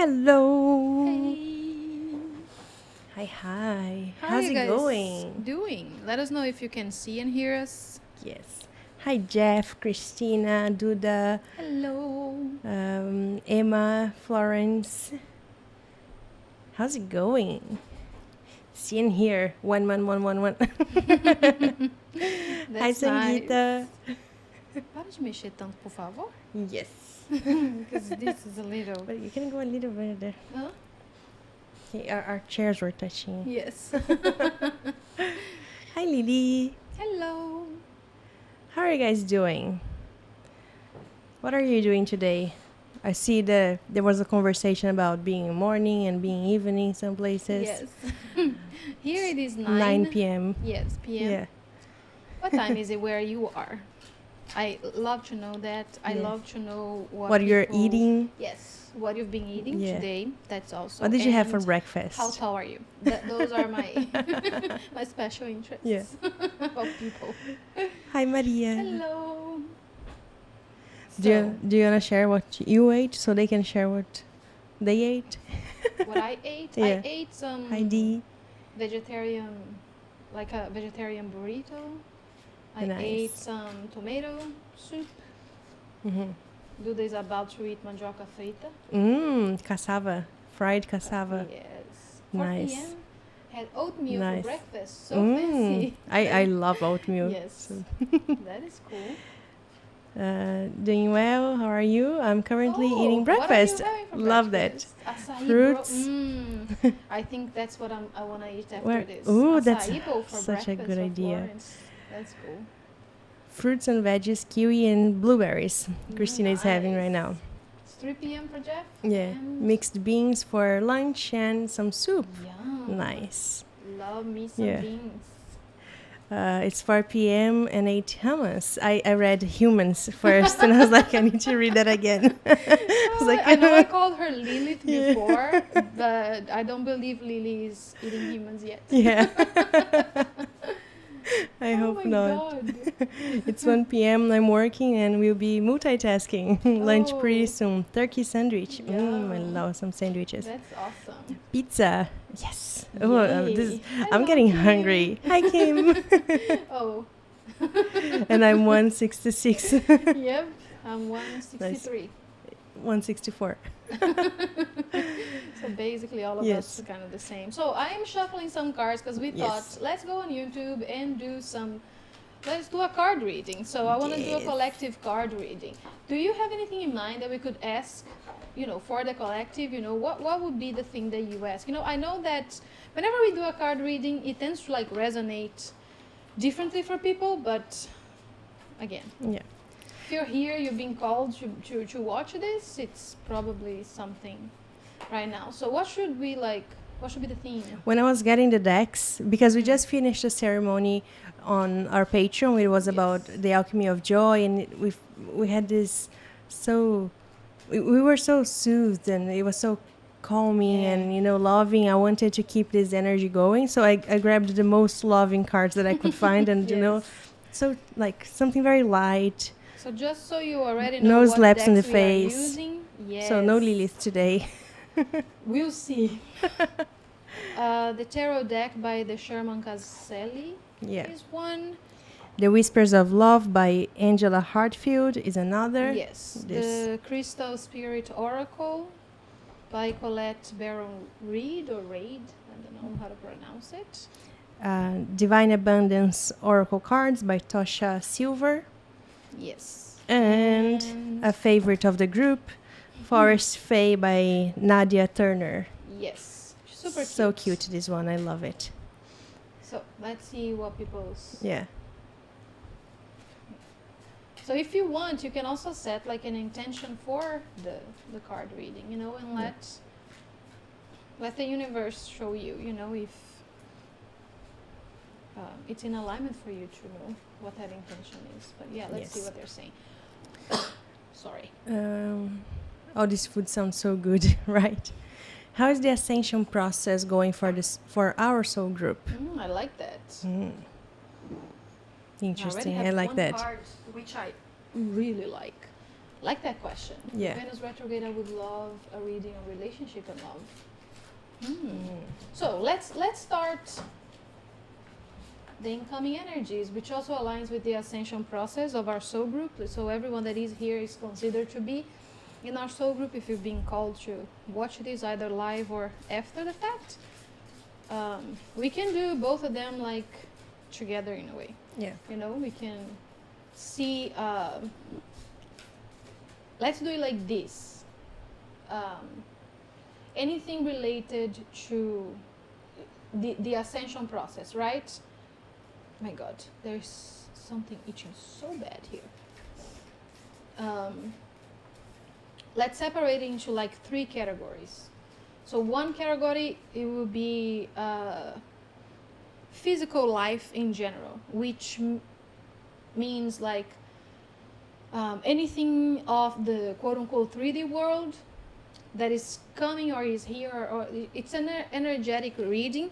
Hello. Hey. Hi. How are How's you it guys going? doing? Let us know if you can see and hear us. Yes. Hi, Jeff, Christina, Duda, Hello. Emma, Florence. How's it going? See and hear. One. Hi, That's Sangeeta. nice. Para de mexer tanto, por favor. Yes. Because this is a little... But you can go a little bit there. Huh? Okay, our chairs were touching. Yes. Hi, Lily. Hello. How are you guys doing? What are you doing today? I see there was a conversation about being morning and being evening some places. Yes. Here it is 9 p.m. Yes, p.m. Yeah. What time is it where you are? I love to know that. I Yeah. love to know What you're people- eating. Yes, what you've been eating Yeah. today. That's also. What did you have for and breakfast? How tall are you? Those are my my special interests. Yeah. Of people. Hi, Maria. Hello. Do you want to share what you ate so they can share what they ate? What I ate? Yeah. I ate some Heidi. vegetarian, like a vegetarian burrito. I Nice. ate some tomato soup. Mm-hmm. Duda is about to eat mandioca frita. Cassava. Fried cassava. Yes. 4 Nice. p.m. Had oatmeal Nice. for breakfast. So fancy. I love oatmeal. Yes. So, That is cool. doing well. How are you? I'm currently eating What are you breakfast. having for Love breakfast? that. Acai Fruits. I think that's what I want to eat after Where- this. Ooh, Acai that's bowl for such a breakfast good for idea. Florence. That's cool. Fruits and veggies, kiwi and blueberries. Christina is having right now. It's 3 p.m. for Jeff. Yeah. And Mixed beans for lunch and some soup. Yum. Nice. Love me some Yeah. beans. It's 4 p.m. and ate hummus. I read humans first and I was like, I need to read that again. I was like, I know I called her Lilith Yeah. before, but I don't believe Lily is eating humans yet. Yeah. I Oh hope my not. God. It's 1 p.m. I'm working and we'll be multitasking. Lunch pretty Oh. soon. Turkey sandwich. I Yum. love some sandwiches. That's awesome. Pizza. Yes. Yay. I'm Hello, getting Kim. hungry. Hi, Kim. Oh, And I'm 166. yep. I'm 163. 164. So basically all of Yes. us are kind of the same. So I am shuffling some cards because we thought, Yes. let's go on YouTube and let's do a card reading. So I want to do a Yes. collective card reading. Do you have anything in mind that we could ask, for the collective? What would be the thing that you ask? I know that whenever we do a card reading, it tends to resonate differently for people, but again, Yeah. if you're here, you're being called to watch this, it's probably something right now. So what should be the theme? When I was getting the decks, because we just finished a ceremony on our Patreon, it was about Yes. the alchemy of joy, and we had this we were so soothed, and it was so calming Yeah. and loving. I wanted to keep this energy going, so I grabbed the most loving cards that I could find, and Yes. so something very light. So just so you already know No what slaps in decks the we are face. using, yes. So no Lilith today. We'll see. The tarot deck by the Sherman Caselli Yeah. is one. The Whispers of Love by Angela Hartfield is another. Yes. This. The Crystal Spirit Oracle by Colette Baron Reed or Raid. I don't know how to pronounce it. Divine Abundance Oracle Cards by Tosha Silver. Yes. And a favorite of the group, Forest Fae by Nadia Turner. Yes. Super So cute, this one. I love it. So let's see what people's... Yeah. So if you want, you can also set an intention for the card reading, and let the universe show you, if it's in alignment for you to know what that intention is. But yeah, let's see Yes. what they're saying. Sorry. All this food sounds so good, right? How is the ascension process going for our soul group? I like that. Interesting. I I already have like one that. card which I really like. Like that question. Yeah. Venus retrograde, I would love a reading on relationship and love. So let's start the incoming energies, which also aligns with the ascension process of our soul group. So everyone that is here is considered to be in our soul group if you've been called to watch this either live or after the fact. We can do both of them like together in a way. Yeah. You know, we can see, let's do it like this. Anything related to the ascension process, right? My God, there's something itching so bad here. Let's separate it into like 3 categories. So one category, it will be physical life in general, which means like anything of the quote-unquote 3D world that is coming or is here, or it's an energetic reading.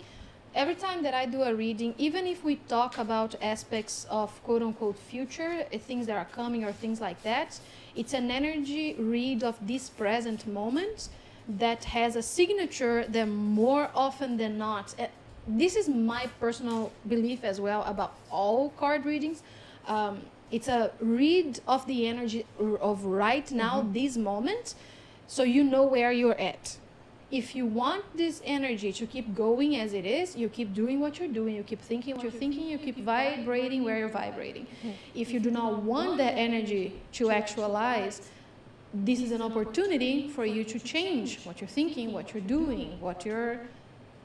Every time that I do a reading, even if we talk about aspects of quote-unquote future, things that are coming or things like that, it's an energy read of this present moment that has a signature that more often than not, this is my personal belief as well about all card readings, it's a read of the energy of right now, this moment, so you know where you're at. If you want this energy to keep going as it is, you keep doing what you're doing, you keep thinking what you're thinking, you keep vibrating where you're vibrating. If you do not want that energy to actualize, this is an opportunity for you to change what you're thinking, what you're doing, what you're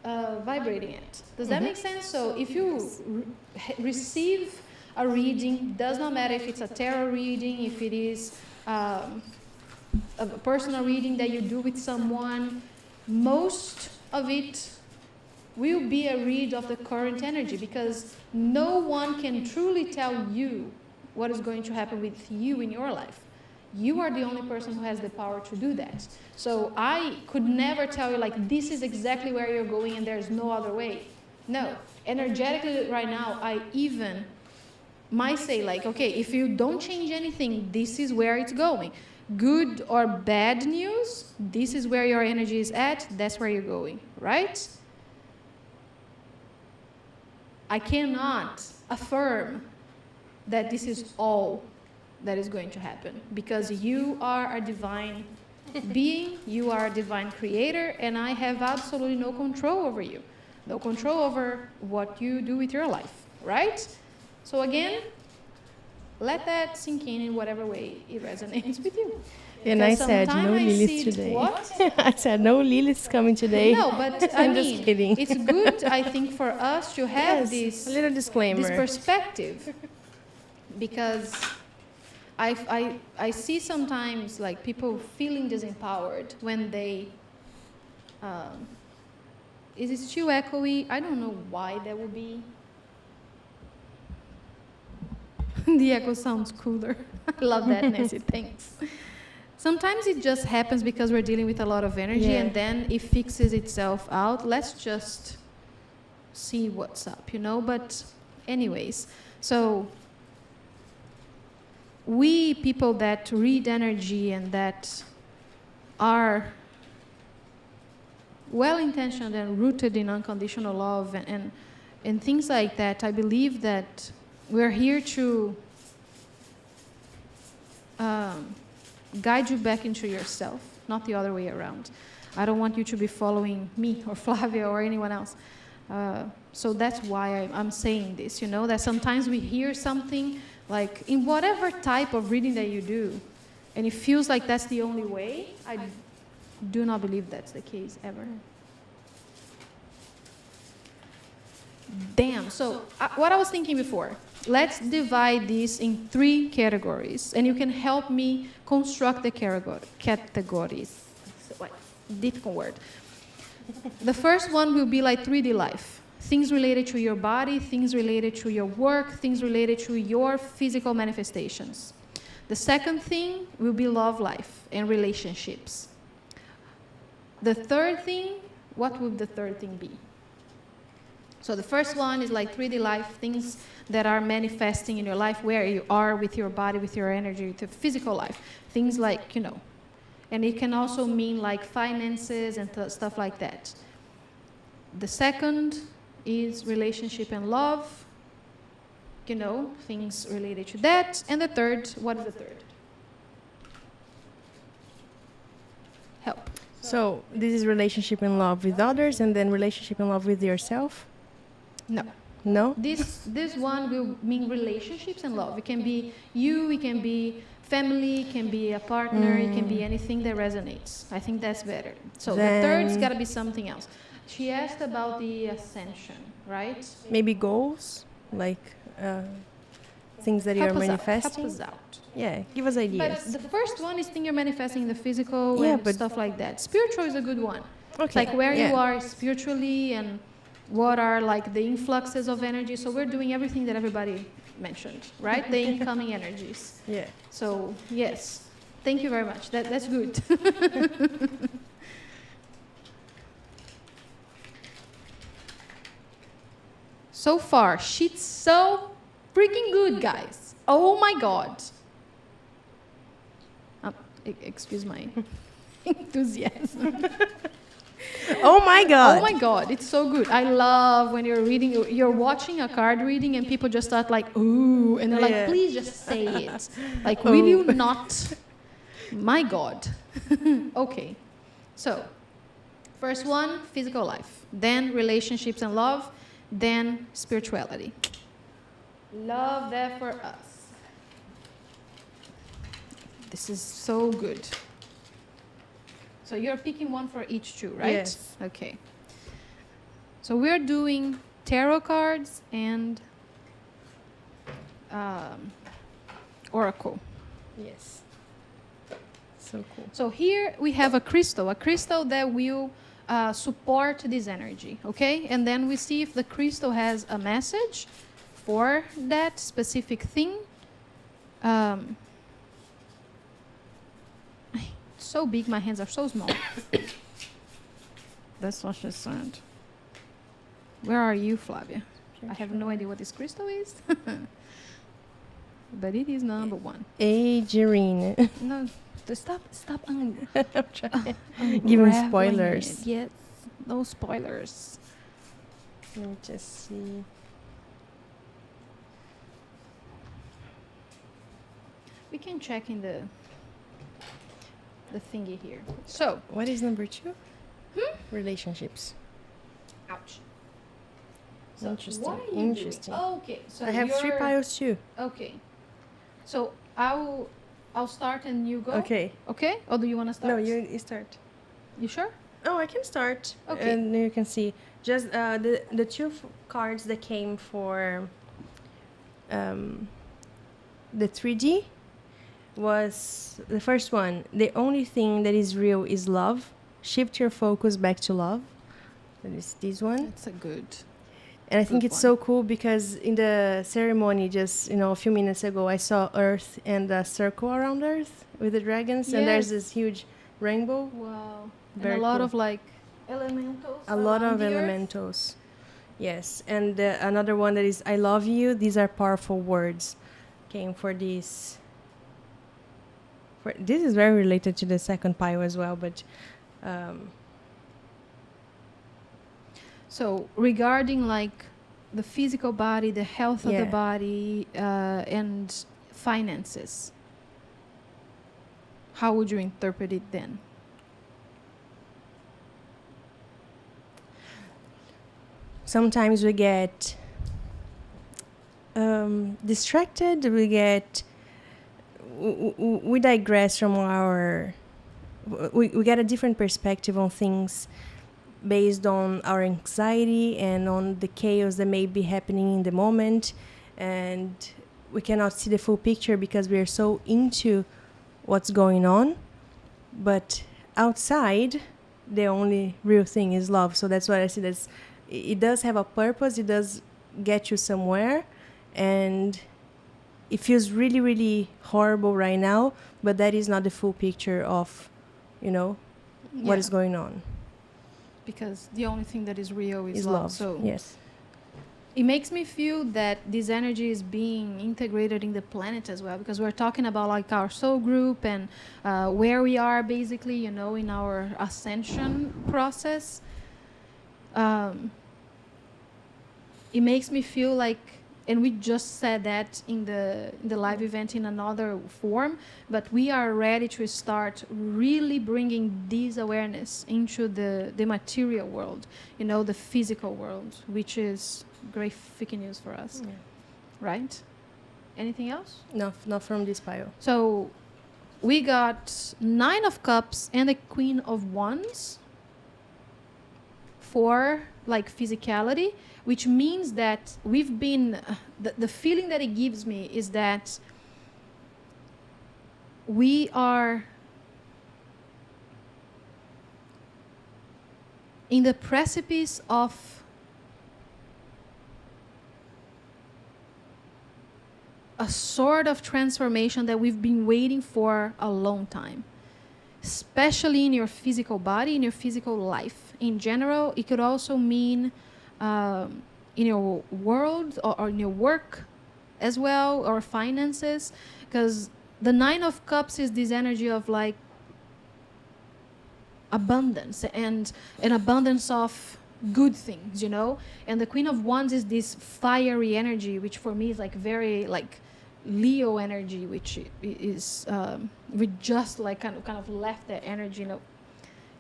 vibrating at. Does that make sense? So if you receive a reading, does not matter if it's a tarot reading, if it is a personal reading that you do with someone, most of it will be a read of the current energy, because no one can truly tell you what is going to happen with you in your life. You are the only person who has the power to do that. So I could never tell you like this is exactly where you're going and there's no other way. No, energetically right now I even might say like, okay, if you don't change anything, this is where it's going. Good or bad news, this is where your energy is at, that's where you're going, right? I cannot affirm that this is all that is going to happen, because you are a divine being, you are a divine creator, and I have absolutely no control over you, no control over what you do with your life, right? So again, let that sink in whatever way it resonates with you. And I said no lilies today. What? I said no lilies coming today. No, but I I'm mean, just kidding. it's good, I think, for us to have Yes, a little disclaimer. this perspective, because I see sometimes like people feeling disempowered when they is it too echoey? I don't know why that would be. The echo sounds cooler. I love that, Nancy. Thanks. Sometimes it just happens because we're dealing with a lot of energy, Yeah. and then it fixes itself out. Let's just see what's up, you know? But anyways, so we people that read energy and that are well-intentioned and rooted in unconditional love and things like that, I believe that we're here to guide you back into yourself, not the other way around. I don't want you to be following me or Flavia or anyone else. So that's why I'm saying this, you know, that sometimes we hear something like in whatever type of reading that you do, and it feels like that's the only way. I do not believe that's the case ever. Damn. So what I was thinking before, let's divide this in 3 categories, and you can help me construct the categories. What? Difficult word. The first one will be like 3D life. Things related to your body, things related to your work, things related to your physical manifestations. The second thing will be love life and relationships. The third thing, what would the third thing be? So the first one is like 3D life, things that are manifesting in your life, where you are with your body, with your energy, with your physical life. things like, and it can also mean like finances and stuff like that. The second is relationship and love, things related to that. And the third, what is the third? Help. So this is relationship and love with others, and then relationship and love with yourself? No. No? This one will mean relationships and love. It can be you, it can be family, it can be a partner, it can be anything that resonates. I think that's better. So the third's got to be something else. She asked about the ascension, right? Maybe goals, like things that you're manifesting. Help us out. Yeah, give us ideas. But the first one is thing you're manifesting in the physical and stuff like that. Spiritual is a good one. Okay. Like where you are spiritually and what are like the influxes of energy. So we're doing everything that everybody mentioned, right? The incoming energies. Yeah. So yes, thank you very much. That's good. So far, she's so freaking good, guys. Oh my God. Excuse my enthusiasm. Oh my God. Oh my God, it's so good. I love when you're watching a card reading and people just start like, ooh, and they're like, please just say it. Like, will you not? My God. Okay. So, first one, physical life. Then relationships and love. Then spirituality. Love that for us. This is so good. So you're picking one for each two, right? Yes. Okay. So we're doing tarot cards and oracle. Yes. So cool. So here we have a crystal that will support this energy, okay? And then we see if the crystal has a message for that specific thing. So big, my hands are so small. That's what she said. Where are you, Flavia? I have no idea what this crystal is. But it is number one. Agerine. No, stop. I'm trying. Giving spoilers. Yes, no spoilers. Let me just see. We can check in the thingy here. So, what is number 2? Relationships. Ouch. So interesting. What are you interesting. Doing? Oh, okay. So I have 3 piles too. Okay. So I'll start and you go. Okay. Okay? Or do you want to start? No, you start. You sure? Oh, I can start. Okay. And you can see just the 2 cards that came for the 3D was the first one. The only thing that is real is love. Shift your focus back to love. That is this one. It's a good. And I think it's so cool because in the ceremony just, a few minutes ago, I saw Earth and a circle around Earth with the dragons. Yes. And there's this huge rainbow. Wow. Very and a lot cool. of like elementals. A lot of elementals. Yes. And another one that is I love you. These are powerful words. Came for this. This is very related to the second pile as well, but so regarding like the physical body, the health of the body, and finances, how would you interpret it then? Sometimes we get distracted, we digress from we get a different perspective on things based on our anxiety and on the chaos that may be happening in the moment, and we cannot see the full picture because we are so into what's going on. But outside, the only real thing is love. So that's what I see. It does have a purpose. It does get you somewhere, and it feels really, really horrible right now, but that is not the full picture of, what is going on. Because the only thing that is real is love. So yes. it makes me feel that this energy is being integrated in the planet as well, because we're talking about like our soul group and where we are basically, you know, in our ascension process. um, it makes me feel like, and we just said that in the live event in another form, but we are ready to start really bringing this awareness into the material world, you know, the physical world, which is great freaking news for us. Yeah. Right? Anything else? No, not from this pile. So we got 9 of Cups and the Queen of Wands for like physicality, which means that we've been the feeling that it gives me is that we are in the precipice of a sort of transformation that we've been waiting for a long time, especially in your physical body, in your physical life. In general, it could also mean in your world or in your work as well, or finances, because the 9 of Cups is this energy of like abundance and an abundance of good things, you know. And the Queen of Wands is this fiery energy, which for me is like very like Leo energy, which is we just like kind of left that energy, you know,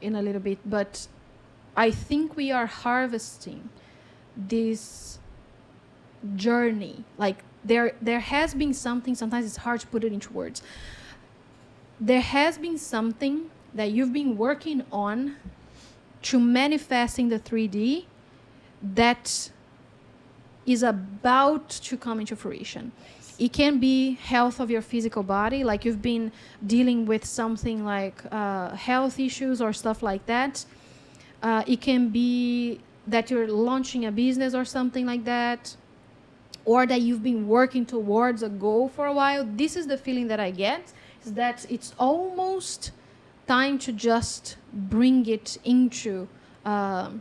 in a little bit. But I think we are harvesting this journey. Like there has been something, sometimes it's hard to put it into words. There has been something that you've been working on to manifest in the 3D that is about to come into fruition. It can be health of your physical body, like you've been dealing with something like health issues or stuff like that. It can be that you're launching a business or something like that, or that you've been working towards a goal for a while. This is the feeling that I get, is that it's almost time to just bring it into the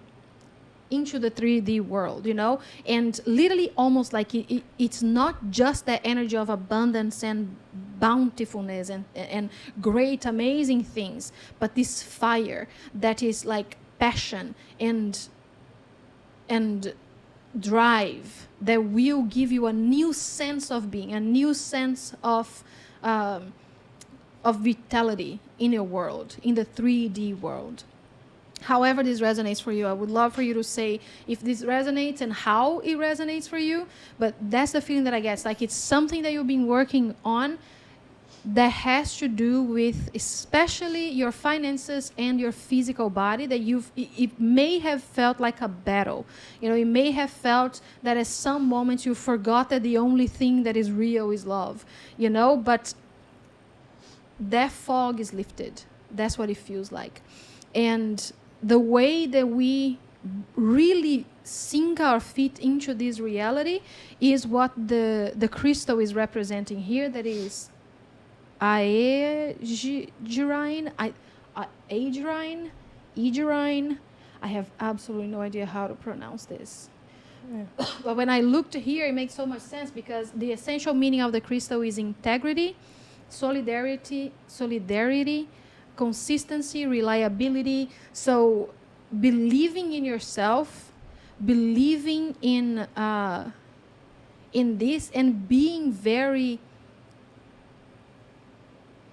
3D world, you know. And literally almost like it's not just the energy of abundance and bountifulness and great amazing things, but this fire that is like passion and drive that will give you a new sense of being, a new sense of vitality in your world, in the 3D world. However this resonates for you, I would love for you to say if this resonates and how it resonates for you. But that's the feeling that I get. It's like it's something that you've been working on that has to do with especially your finances and your physical body, that it may have felt like a battle. You know, it may have felt that at some moments you forgot that the only thing that is real is love, you know, but that fog is lifted. That's what it feels like. And the way that we really sink our feet into this reality is what the crystal is representing here. That is Aegirine. I have absolutely no idea how to pronounce this. Yeah. But when I looked here, it makes so much sense, because the essential meaning of the crystal is integrity, solidarity, consistency, reliability. So believing in yourself, believing in this, and being very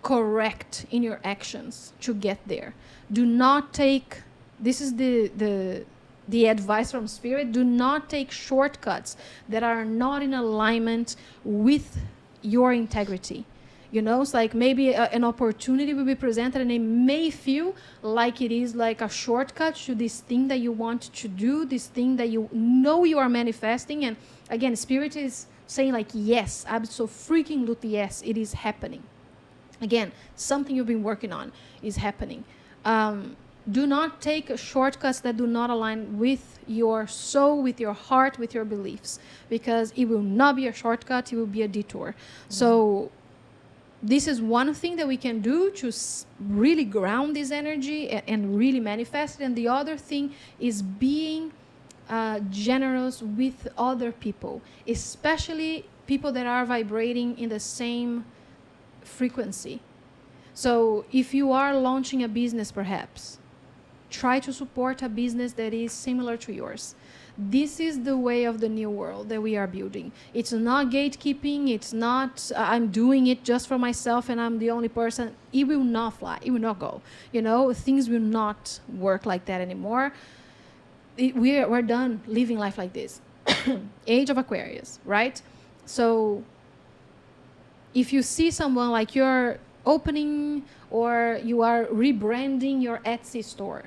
correct in your actions to get there. Do not take, this is the advice from Spirit, do not take shortcuts that are not in alignment with your integrity. You know, it's like maybe an opportunity will be presented and it may feel like it is like a shortcut to this thing that you want to do, this thing that you know you are manifesting. And again, Spirit is saying like, yes, absolutely, yes, it is happening. Again, something you've been working on is happening. Do not take shortcuts that do not align with your soul, with your heart, with your beliefs, because it will not be a shortcut, it will be a detour. Mm-hmm. So this is one thing that we can do to really ground this energy and really manifest it. And the other thing is being generous with other people, especially people that are vibrating in the same frequency. So if you are launching a business, perhaps try to support a business that is similar to yours. This is the way of the new world that we are building. It's not gatekeeping. It's not I'm doing it just for myself and I'm the only person. It will not fly. It will not go. You know, things will not work like that anymore. We're done living life like this. Age of Aquarius, right? So if you see someone like you're opening or you are rebranding your Etsy store,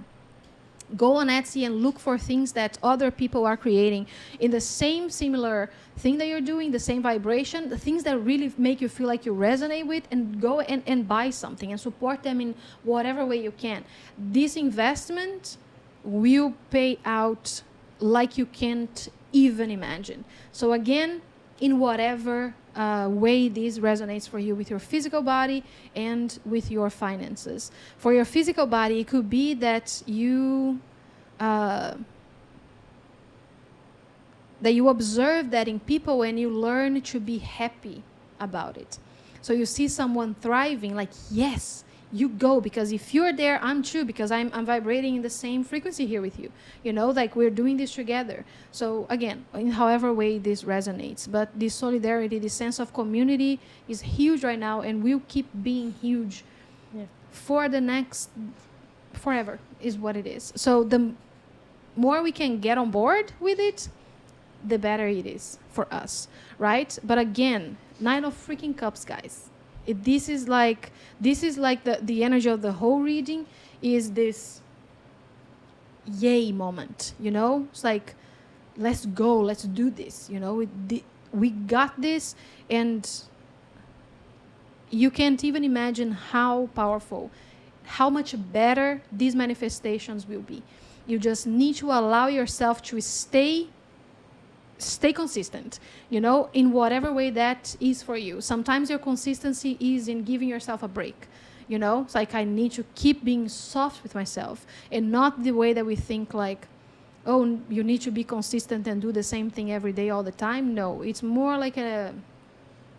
go on Etsy and look for things that other people are creating in the same similar thing that you're doing, the same vibration, the things that really make you feel like you resonate with, and go and buy something and support them in whatever way you can. This investment will pay out like you can't even imagine. So again, in whatever way this resonates for you with your physical body and with your finances. For your physical body, it could be that you observe that in people and you learn to be happy about it. So you see someone thriving, like, yes, you go, because if you're there, I'm too, because I'm vibrating in the same frequency here with you. You know, like we're doing this together. So again, in however way this resonates, but this solidarity, this sense of community is huge right now and will keep being huge for the next forever is what it is. So the more we can get on board with it, the better it is for us, right? But again, 9 of freaking cups, guys. This is like the energy of the whole reading is this yay moment, you know? It's like, let's go, let's do this, you know? We got this, and you can't even imagine how powerful, how much better these manifestations will be. You just need to allow yourself to stay consistent, you know, in whatever way that is for you. Sometimes your consistency is in giving yourself a break, you know. It's like, I need to keep being soft with myself, and not the way that we think like, oh, you need to be consistent and do the same thing every day all the time. No, it's more like an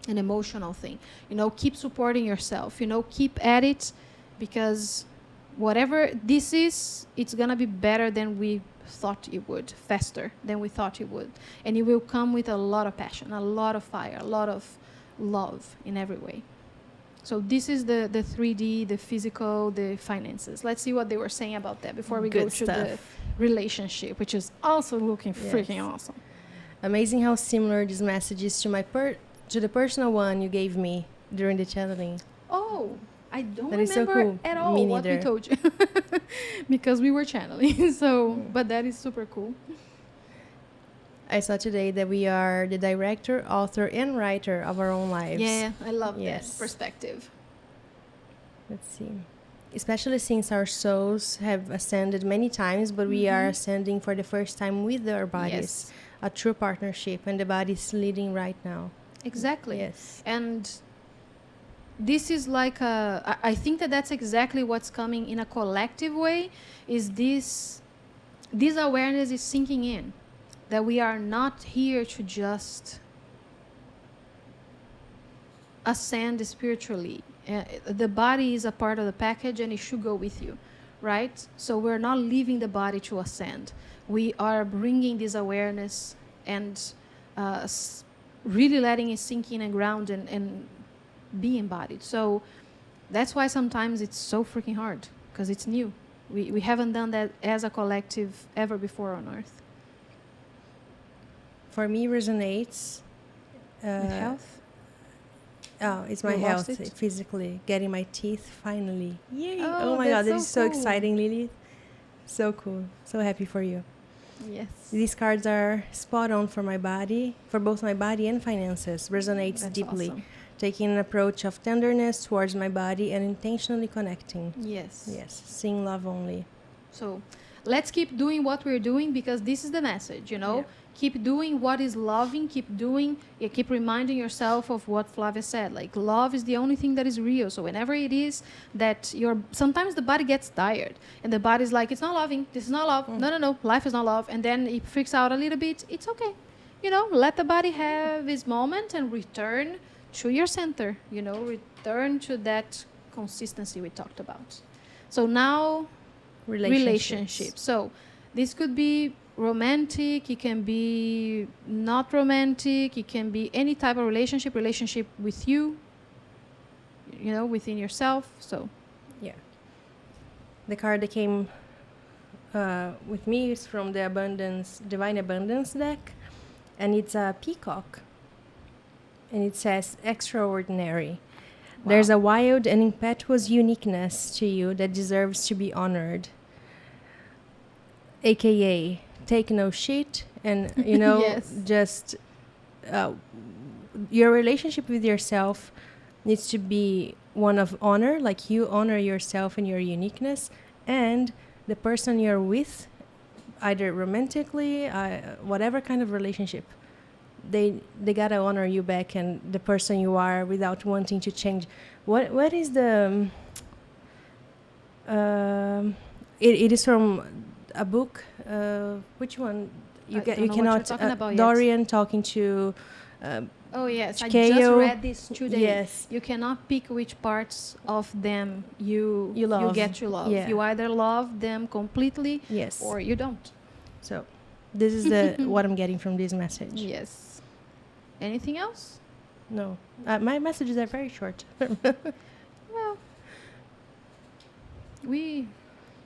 emotional thing, you know. Keep supporting yourself, you know, keep at it, because whatever this is, it's gonna be better than we thought it would, faster than we thought it would, and it will come with a lot of passion, a lot of fire, a lot of love in every way. So this is the 3D, the physical, the finances. Let's see what they were saying about that before we go to the relationship, which is also looking freaking awesome. Amazing how similar this message is to the personal one you gave me during the channeling. Oh, I don't that remember is so cool. at all what we told you because we were channeling. So, but that is super cool. I saw today that we are the director, author, and writer of our own lives. Yeah, I love that perspective. Let's see. Especially since our souls have ascended many times, but we are ascending for the first time with our bodies. Yes. A true partnership, and the body is leading right now. Exactly. Yes. And this is like I think that's exactly what's coming in a collective way, is this awareness is sinking in, that we are not here to just ascend spiritually. The body is a part of the package and it should go with you, right? So we're not leaving the body to ascend. We are bringing this awareness and really letting it sink in and ground and be embodied. So that's why sometimes it's so freaking hard, because it's new. We haven't done that as a collective ever before on Earth. For me, resonates with health. Oh, it's my health, physically. Getting my teeth finally. Yay! Oh my God, that is so exciting, Lily. So cool. So happy for you. Yes. These cards are spot on for my body, for both my body and finances. Resonates deeply. Awesome. Taking an approach of tenderness towards my body and intentionally connecting. Yes. Yes. Seeing love only. So let's keep doing what we're doing because this is the message, you know. Yeah. Keep doing what is loving, keep doing, yeah, keep reminding yourself of what Flavia said. Like, love is the only thing that is real. So whenever it is that sometimes the body gets tired and the body's like, it's not loving, this is not love, no, life is not love. And then it freaks out a little bit. It's okay. You know, let the body have its moment and return to your center, you know, return to that consistency we talked about. So now, relationships. So this could be romantic, it can be not romantic, it can be any type of relationship with you, you know, within yourself. So Yeah. The card that came with me is from the Divine Abundance deck, and it's a peacock. And it says, extraordinary. Wow. There's a wild and impetuous uniqueness to you that deserves to be honored. AKA, take no shit, and, you know, Yes. just your relationship with yourself needs to be one of honor, like you honor yourself and your uniqueness, and the person you're with, either romantically, whatever kind of relationship, they gotta honor you back and the person you are without wanting to change. What is the it is from a book, which one I don't know you what you're cannot talking about yet. Dorian talking to oh yes, I Kale. just read this today. Yes. You cannot pick which parts of them you love. get to love. Yeah. You either love them completely Yes. or you don't. So this is the what I'm getting from this message. Yes. Anything else? No, my messages are very short. Well, we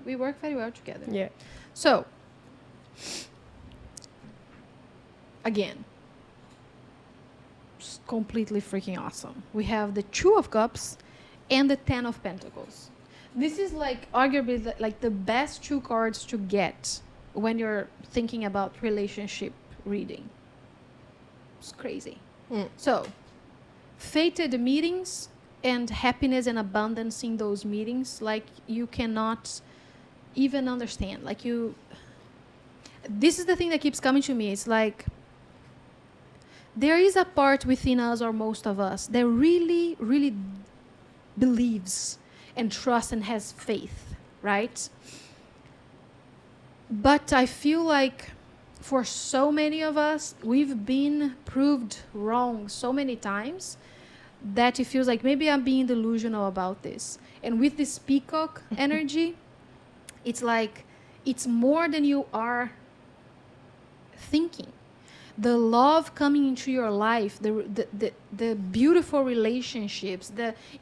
work very well together. Yeah. So, again, it's completely freaking awesome. We have the Two of Cups and the Ten of Pentacles. This is like arguably like the best two cards to get when you're thinking about relationship reading. It's crazy. So, fated meetings and happiness and abundance in those meetings, like you cannot even understand. Like this is the thing that keeps coming to me. It's like there is a part within us, or most of us, that really, really believes and trusts and has faith, right? But I feel like for so many of us, we've been proved wrong so many times that it feels like maybe I'm being delusional about this. And with this peacock energy, it's like it's more than you are thinking. The love coming into your life, the beautiful relationships,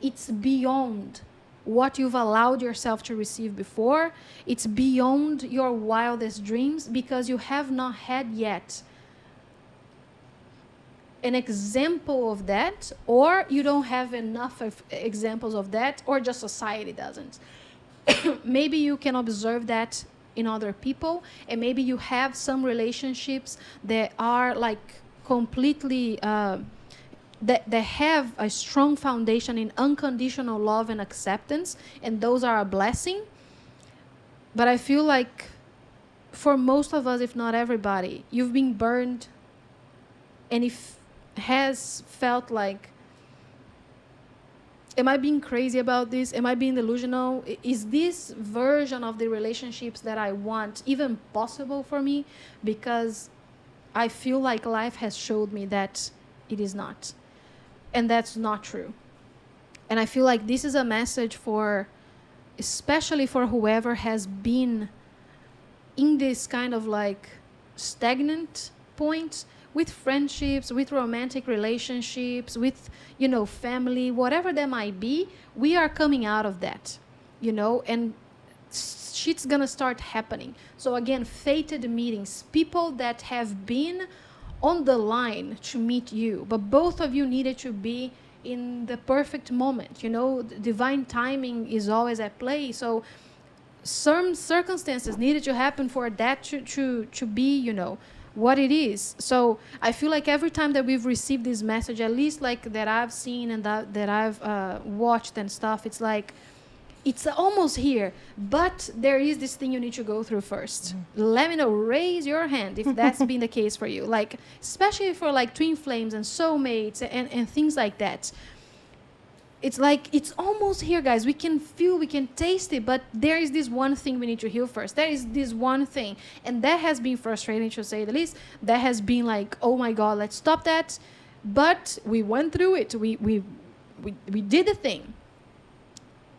it's beyond what you've allowed yourself to receive before. It's beyond your wildest dreams because you have not had yet an example of that, or you don't have enough of examples of that, or just society doesn't. Maybe you can observe that in other people, and maybe you have some relationships that are like completely that have a strong foundation in unconditional love and acceptance, and those are a blessing. But I feel like for most of us, if not everybody, you've been burned, and if has felt like, am I being crazy about this? Am I being delusional? Is this version of the relationships that I want even possible for me? Because I feel like life has showed me that it is not. And that's not true. And I feel like this is a message for, especially for whoever has been in this kind of like stagnant point with friendships, with romantic relationships, with, you know, family, whatever that might be. We are coming out of that, you know, and shit's gonna start happening. So again, fated meetings, people that have been on the line to meet you, but both of you needed to be in the perfect moment. You know, divine timing is always at play. So some circumstances needed to happen for that to be, you know, what it is. So I feel like every time that we've received this message, at least like that I've seen and that I've watched and stuff, it's like it's almost here, but there is this thing you need to go through first. Let me know, raise your hand if that's been the case for you, like especially for like twin flames and soulmates and things like that. It's like it's almost here, guys. We can feel, we can taste it, but there is this one thing we need to heal first. There is this one thing, and that has been frustrating, to say the least. That has been like, oh my god, let's stop that. But we went through it. We did the thing,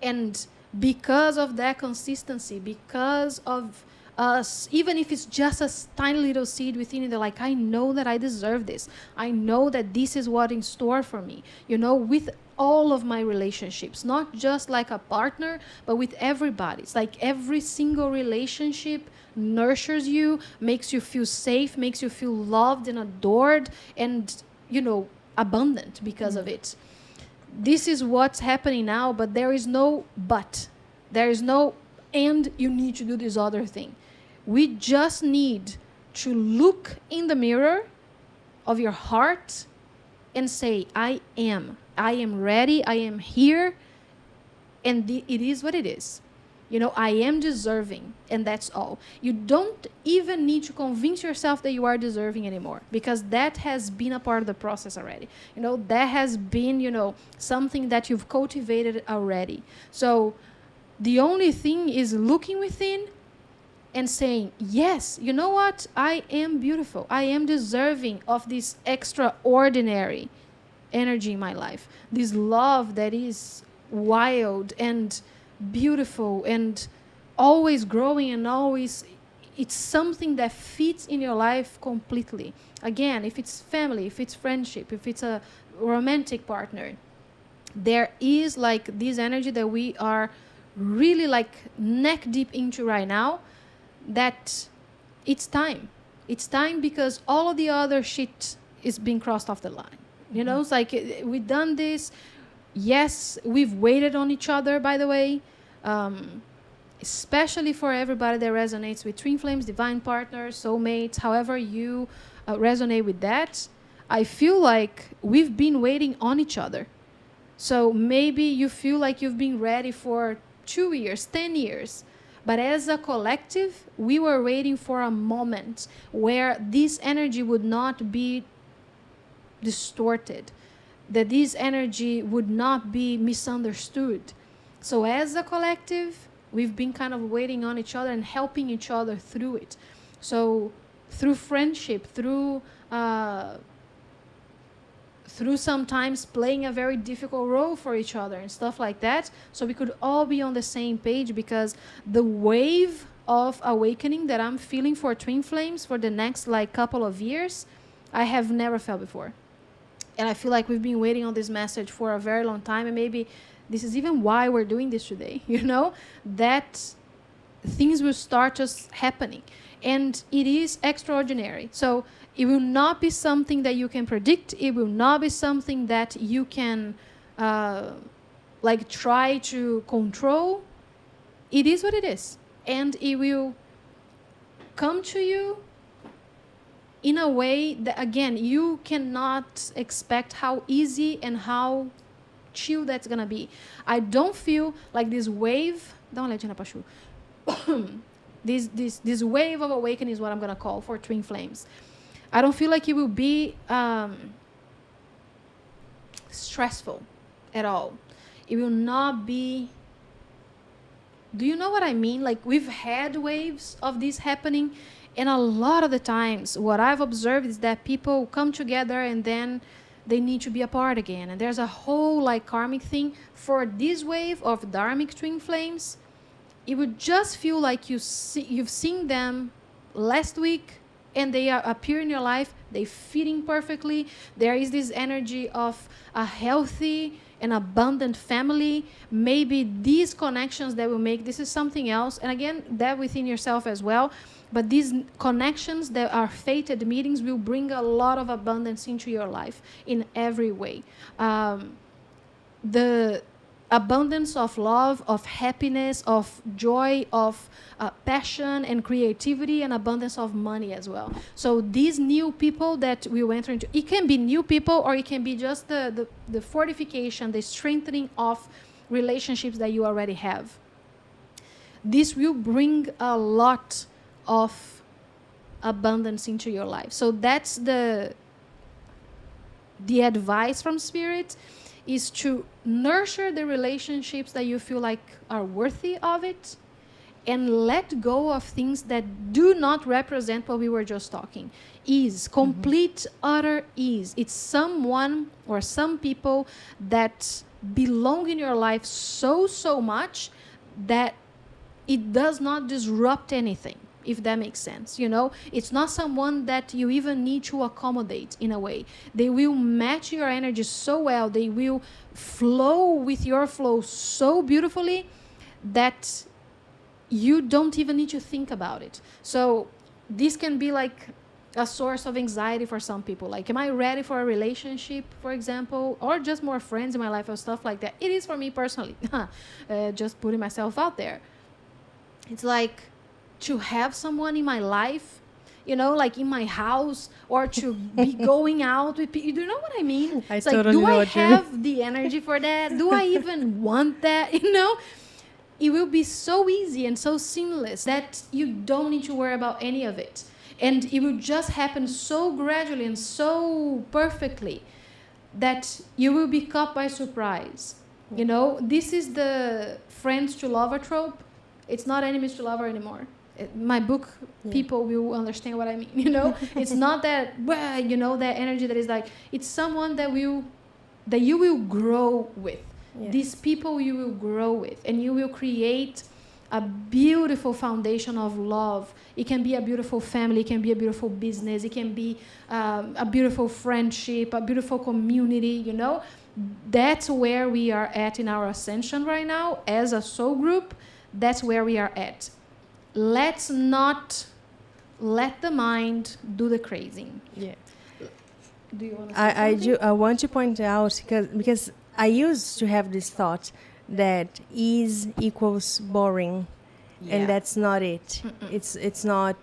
and because of that consistency, because of us, even if it's just a tiny little seed within you, they're like, I know that I deserve this. I know that this is what in store for me. You know, with all of my relationships, not just like a partner, but with everybody. It's like every single relationship nurtures you, makes you feel safe, makes you feel loved and adored, and, you know, abundant because of it. This is what's happening now, but there is no but. There is no and you need to do this other thing. We just need to look in the mirror of your heart and say, I am ready, I am here, and it is what it is. You know, I am deserving, and that's all. You don't even need to convince yourself that you are deserving anymore, because that has been a part of the process already. You know, that has been, you know, something that you've cultivated already. So the only thing is looking within and saying, yes, you know what? I am beautiful. I am deserving of this extraordinary energy in my life. This love that is wild and beautiful and always growing, and always, it's something that fits in your life completely. Again, if it's family, if it's friendship, if it's a romantic partner, there is like this energy that we are really like neck deep into right now, that it's time. It's time, because all of the other shit is being crossed off the line. You know, it's like we've done this. Yes, we've waited on each other, by the way. Especially for everybody that resonates with twin flames, divine partners, soulmates, however you resonate with that. I feel like we've been waiting on each other. So maybe you feel like you've been ready for 2 years, 10 years. But as a collective, we were waiting for a moment where this energy would not be distorted, that this energy would not be misunderstood. So as a collective, we've been kind of waiting on each other and helping each other through it. So through friendship, through sometimes playing a very difficult role for each other and stuff like that, so we could all be on the same page, because the wave of awakening that I'm feeling for twin flames for the next like couple of years, I have never felt before. And I feel like we've been waiting on this message for a very long time, and maybe this is even why we're doing this today, you know, that things will start just happening. And it is extraordinary. So it will not be something that you can predict. It will not be something that you can like try to control. It is what it is. And it will come to you in a way that, again, you cannot expect how easy and how chill that's gonna be. I don't feel like this wave. Dá uma olhadinha na Pachu. This wave of awakening is what I'm gonna call for twin flames. I don't feel like it will be stressful at all. It will not be. Do you know what I mean? Like, we've had waves of this happening. And a lot of the times, what I've observed is that people come together and then they need to be apart again. And there's a whole like karmic thing. For this wave of dharmic twin flames, it would just feel like you've seen them last week, and they appear in your life. They fitting perfectly. There is this energy of a healthy and abundant family. Maybe these connections that will make, this is something else. And again, that within yourself as well. But these connections that are fated meetings will bring a lot of abundance into your life in every way. The abundance of love, of happiness, of joy, of passion and creativity, and abundance of money as well. So these new people that we will enter into, it can be new people, or it can be just the fortification, the strengthening of relationships that you already have. This will bring a lot of abundance into your life. So that's the advice from Spirit, is to nurture the relationships that you feel like are worthy of it, and let go of things that do not represent what we were just talking. Ease, complete, utter ease. It's someone or some people that belong in your life so much that it does not disrupt anything, if that makes sense. You know, it's not someone that you even need to accommodate in a way. They will match your energy so well. They will flow with your flow so beautifully that you don't even need to think about it. So this can be like a source of anxiety for some people. Like, am I ready for a relationship, for example, or just more friends in my life or stuff like that? It is for me personally. Just putting myself out there. It's like to have someone in my life, you know, like in my house, or to be going out with people. Do you know what I mean? I It's totally like, do know I what you mean. have the energy for that? Do I even want that? You know? It will be so easy and so seamless that you don't need to worry about any of it. And it will just happen so gradually and so perfectly that you will be caught by surprise. You know, this is the friends to lover trope. It's not enemies to lover anymore. My book, people will understand what I mean. You know, it's not that, well, you know, that energy that is like, it's someone that you will grow with. Yes. These people you will grow with, and you will create a beautiful foundation of love. It can be a beautiful family, it can be a beautiful business, it can be a beautiful friendship, a beautiful community, you know. That's where we are at in our ascension right now as a soul group. That's where we are at. Let's not let the mind do the crazing. Yeah. Do you want to say something? I want to point out, because I used to have this thought that ease equals boring, and that's not it. It's not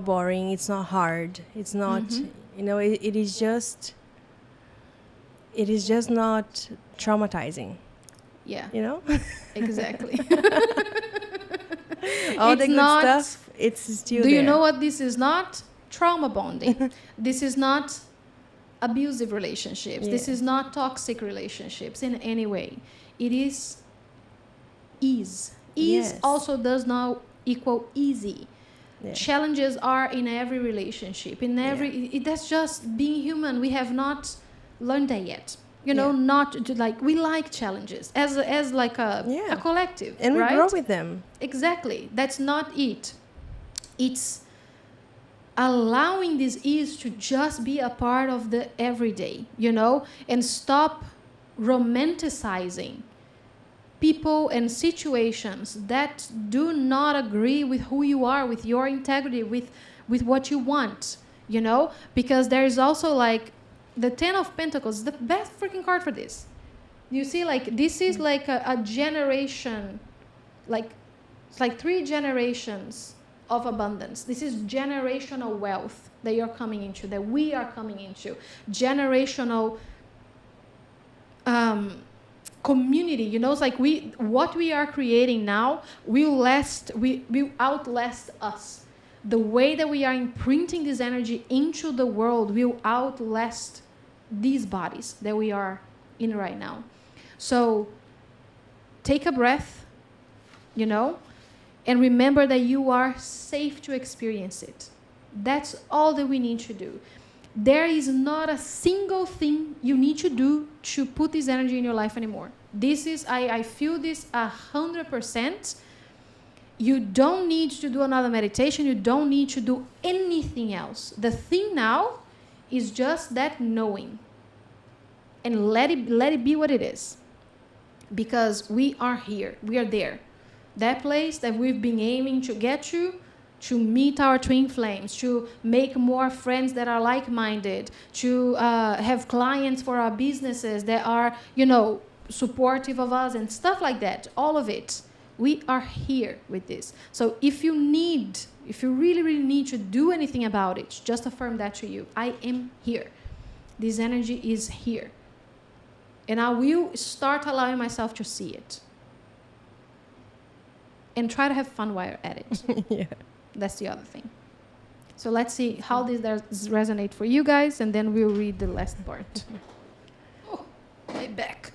boring. It's not hard. It's not, you know. It is just not traumatizing. Yeah. You know. Exactly. All It's the good not, stuff. It's still do there. you know what this is not? Trauma bonding. This is not abusive relationships. Yeah. This is not toxic relationships in any way. It is ease. Ease Yes. also does not equal easy. Yeah. Challenges are in every relationship. In every, that's just being human. We have not learned that yet. You know, not to, like, we like challenges as like a collective, and we right? grow with them. Exactly. That's not it. It's allowing this ease to just be a part of the everyday, you know, and stop romanticizing people and situations that do not agree with who you are, with your integrity, with what you want, you know, because there is also like the 10 of Pentacles, the best freaking card for this. You see, like, this is like a generation, like, it's like 3 generations of abundance. This is generational wealth that you're coming into, that we are coming into. Generational community, you know, it's like what we are creating now will outlast us. The way that we are imprinting this energy into the world will outlast these bodies that we are in right now. So take a breath, you know, and remember that you are safe to experience it. That's all that we need to do. There is not a single thing you need to do to put this energy in your life anymore. This is, I feel this 100%. You don't need to do another meditation. You don't need to do anything else. The thing now is just that knowing. And let it be what it is. Because we are here. We are there. That place that we've been aiming to get to meet our twin flames, to make more friends that are like-minded, to have clients for our businesses that are, you know, supportive of us and stuff like that. All of it. We are here with this. So if you really, really need to do anything about it, just affirm that to you. I am here. This energy is here. And I will start allowing myself to see it. And try to have fun while you're at it. Yeah. That's the other thing. So let's see how this does resonate for you guys, and then we'll read the last part. Oh, my back.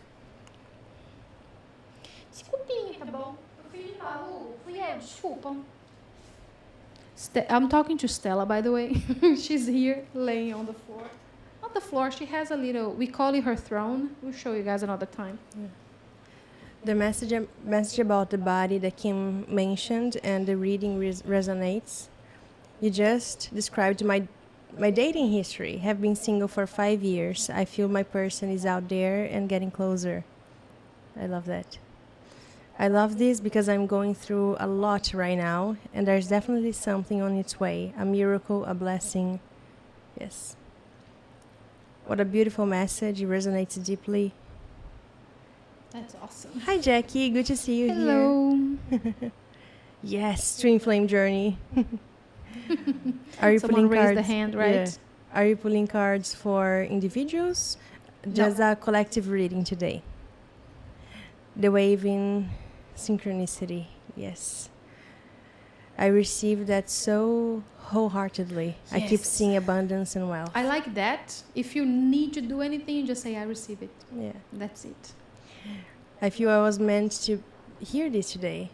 Esse copinho tá bom? Eu fui limpar o... Desculpa. I'm talking to Stella, by the way. She's here, laying on the floor. Not the floor, she has a little... We call it her throne. We'll show you guys another time. Yeah. The message about the body that Kim mentioned and the reading resonates. You just described my dating history. Have been single for 5 years. I feel my person is out there and getting closer. I love that. I love this because I'm going through a lot right now, and there's definitely something on its way. A miracle, a blessing. Yes. What a beautiful message. It resonates deeply. That's awesome. Hi, Jackie. Good to see you here. Yes, Twin Flame Journey. Are you Someone pulling raised cards? the hand, right? Yeah. Are you pulling cards for individuals? Just a collective reading today. The waving synchronicity. Yes. I received that so wholeheartedly. Yes. I keep seeing abundance and wealth. I like that. If you need to do anything, you just say, I receive it. Yeah. That's it. I feel I was meant to hear this today.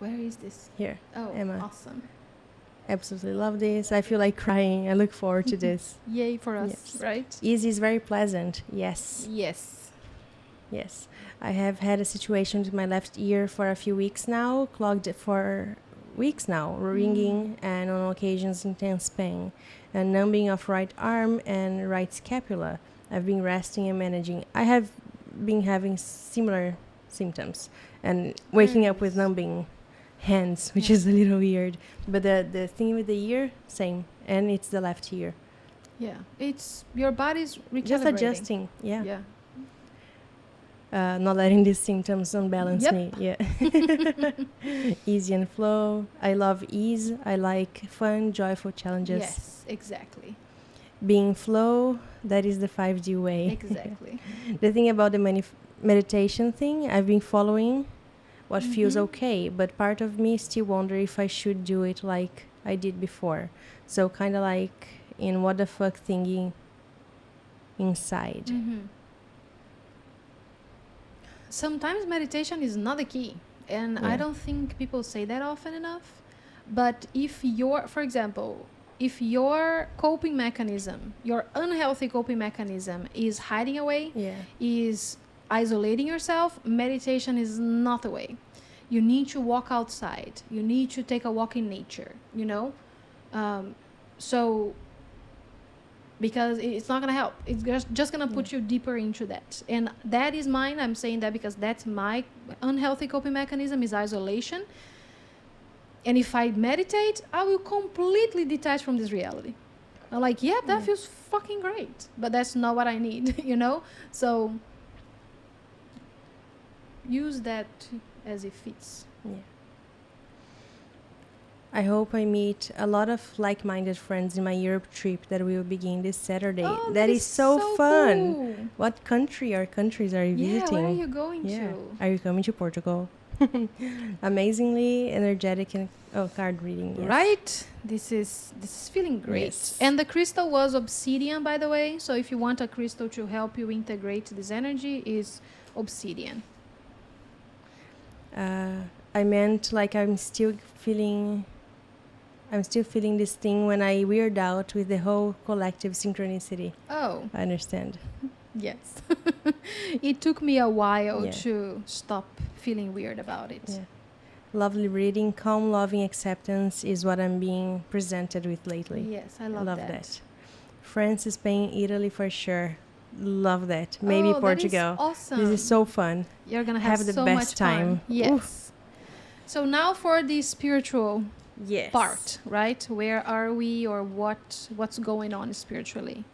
Where is this? Here. Oh, Emma. Awesome. Absolutely love this. I feel like crying. I look forward to this. Yay for us, yes. Right? Easy is very pleasant. Yes. Yes. Yes. I have had a situation with my left ear for a few weeks now, clogged for weeks now, ringing and on occasions intense pain, and numbing of right arm and right scapula. I've been resting and managing. I have been having similar symptoms and waking up with numbing hands, which is a little weird. But the thing with the ear, same. And it's the left ear. Yeah. It's your body's recalibrating. Just adjusting. Yeah. Yeah. Not letting these symptoms unbalance me. Yeah. Easy and flow. I love ease. I like fun, joyful challenges. Yes, exactly. Being flow, that is the 5D way. Exactly. The thing about the meditation thing, I've been following what feels okay, but part of me still wonder if I should do it like I did before. So kind of like in what the fuck thingy inside. Sometimes meditation is not the key, and I don't think people say that often enough. But if you're, for example, if your coping mechanism, your unhealthy coping mechanism is hiding away, is isolating yourself, meditation is not the way. You need to walk outside. You need to take a walk in nature, you know? So, because it's not going to help. It's just going to put you deeper into that. And that is mine. I'm saying that because that's my unhealthy coping mechanism is isolation. And if I meditate, I will completely detach from this reality. I'm like, that feels fucking great. But that's not what I need, you know? So use that as it fits. Yeah. I hope I meet a lot of like-minded friends in my Europe trip that will begin this Saturday. Oh, that is so fun. Cool. What country or countries are you visiting? Where are you going to? Are you coming to Portugal? Amazingly energetic and card reading. Yes. Right? This is feeling great. Yes. And the crystal was obsidian, by the way. So if you want a crystal to help you integrate this energy, is obsidian. I meant like I'm still feeling this thing when I weird out with the whole collective synchronicity. Oh. I understand. Yes. It took me a while to stop feeling weird about it. Yeah. Lovely reading. Calm, loving acceptance is what I'm being presented with lately. Yes, I love that. France, Spain, Italy for sure. Love that. Maybe Portugal. That is awesome. This is so fun. You're going to have the so best much time. Fun. Yes. Oof. So now for the spiritual part, right? Where are we, or what's going on spiritually?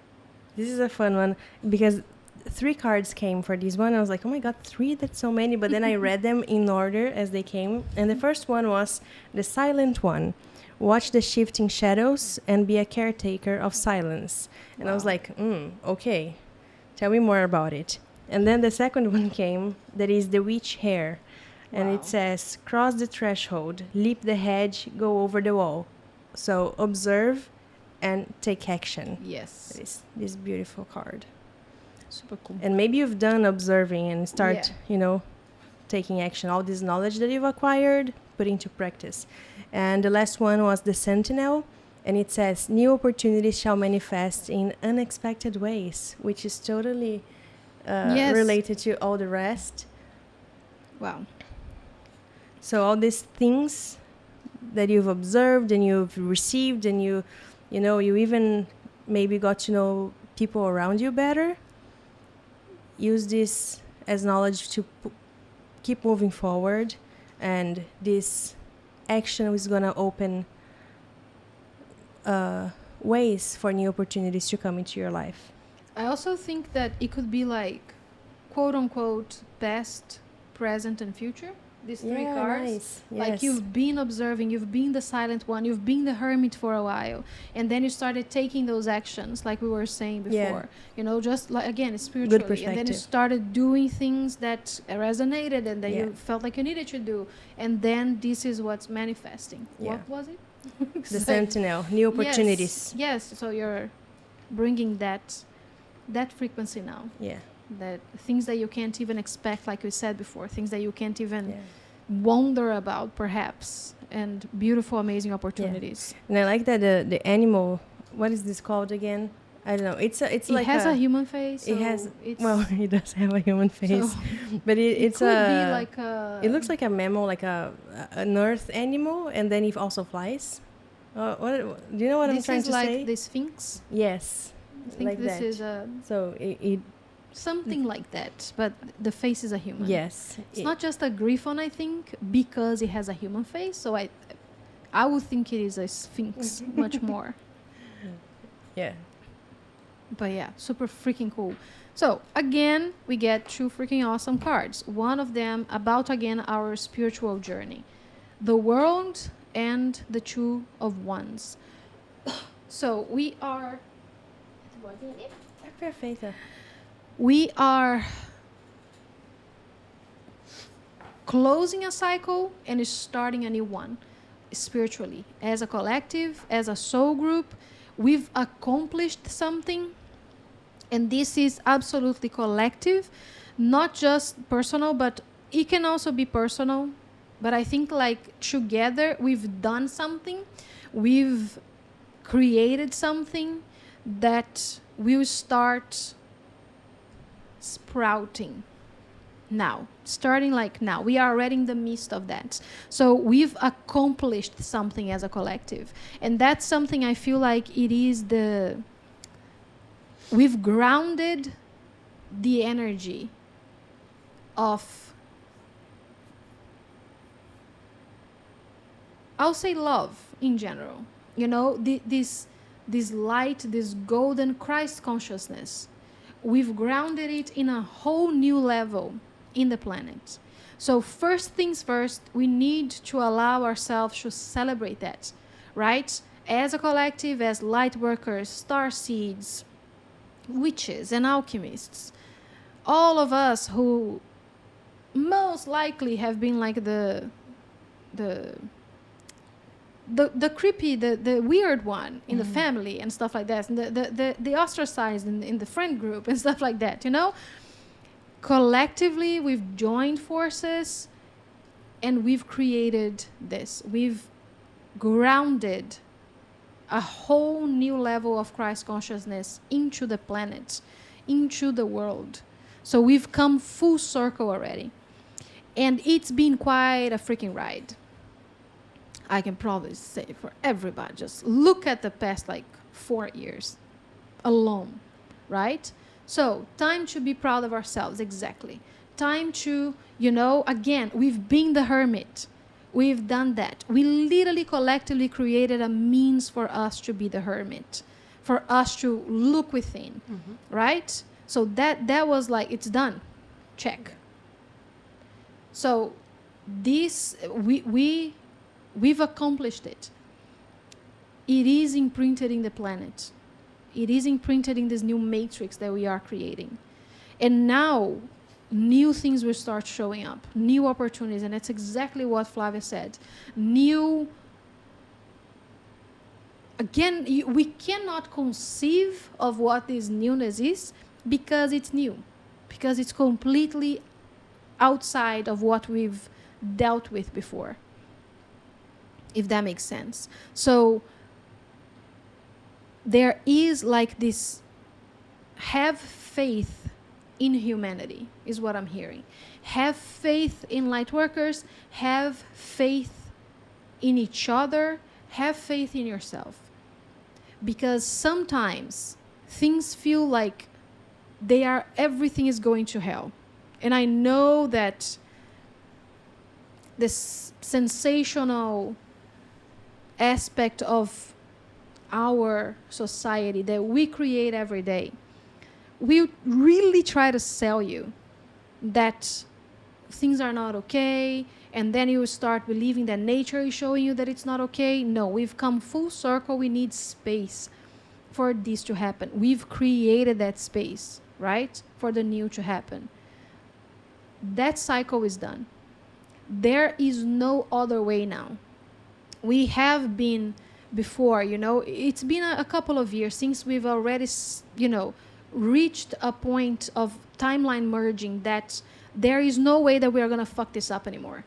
This is a fun one because 3 cards came for this one. I was like, oh my god, 3, that's so many. But then I read them in order as they came. And the first one was the silent one. Watch the shifting shadows and be a caretaker of silence. And I was like, okay, tell me more about it. And then the second one came, that is the witch hair. And Wow. it says, cross the threshold, leap the hedge, go over the wall. So observe and take action. Yes. This beautiful card. Super cool. And maybe you've done observing and start, Yeah. taking action. All this knowledge that you've acquired, put into practice. And the last one was the Sentinel. And it says, new opportunities shall manifest in unexpected ways, which is totally Yes. related to all the rest. Wow. So all these things that you've observed and you've received and you even maybe got to know people around you better, use this as knowledge to keep moving forward, and this action is going to open ways for new opportunities to come into your life. I also think that it could be like, quote unquote, past, present, and future. These three cards. Nice. Like Yes. you've been observing, you've been the silent one, you've been the hermit for a while, and then you started taking those actions, like we were saying before. Just like, again, spiritually, and then you perspective. started doing things that resonated and that Yeah. you felt like you needed to do, and then this is what's manifesting. Yeah. What was it? The Sentinel, new opportunities. Yes. So you're bringing that frequency now. Yeah. That things that you can't even expect, like we said before, things that you can't even Yeah. wonder about, perhaps, and beautiful, amazing opportunities. And I like that the animal. What is this called again? I don't know. It's It like has a human face. It so has. It's, Well, it does have a human face, so but it it's could a. be like a. It looks like a mammal, like an earth animal, and then it also flies. What do you know what I'm this trying is to like say? the Sphinx. Yes, I think like this that. is So it something like that, but the face is a human. yes. It's not just a griffon, I think, because it has a human face. So I would think it is a sphinx much more. Yeah. But yeah, super freaking cool. So again, we get two freaking awesome cards. One of them about, again, our spiritual journey. The World and the Two of Wands. So we are... Perfeita. We are closing a cycle and starting a new one spiritually. As a collective, as a soul group, we've accomplished something, and this is absolutely collective, not just personal, but it can also be personal. But I think like together we've done something, we've created something that will start sprouting now, starting like now. We are already in the midst of that. So we've accomplished something as a collective, and that's something I feel like it is we've grounded the energy of, I'll say, love in general. This light, this golden Christ consciousness, we've grounded it in a whole new level in the planet. So first things first, we need to allow ourselves to celebrate that, right? As a collective, as light workers, star seeds, witches and alchemists, all of us who most likely have been like the creepy, the weird one in the family and stuff like that, and the ostracized in the friend group and stuff like that, collectively we've joined forces and we've created this. We've grounded a whole new level of Christ consciousness into the planet, into the world. So we've come full circle already, and it's been quite a freaking ride. I can probably say for everybody, just look at the past 4 years alone, right? So time to be proud of ourselves, exactly. Time to, again, we've been the hermit. We've done that. We literally collectively created a means for us to be the hermit, for us to look within, right? So that was it's done. Check. So this, we've accomplished it. It is imprinted in the planet. It is imprinted in this new matrix that we are creating. And now new things will start showing up, new opportunities. And that's exactly what Flavia said. New, again, we cannot conceive of what this newness is because it's new, because it's completely outside of what we've dealt with before, if that makes sense. So there is like this, have faith in humanity is what I'm hearing. Have faith in Lightworkers, have faith in each other, have faith in yourself. Because sometimes things feel like everything is going to hell. And I know that this sensational aspect of our society that we create every day, we really try to sell you that things are not okay, and then you start believing that nature is showing you that it's not okay. No, we've come full circle. We need space for this to happen. We've created that space, right, for the new to happen. That cycle is done. There is no other way now. We have been before, it's been a couple of years since we've already, reached a point of timeline merging that there is no way that we are going to fuck this up anymore.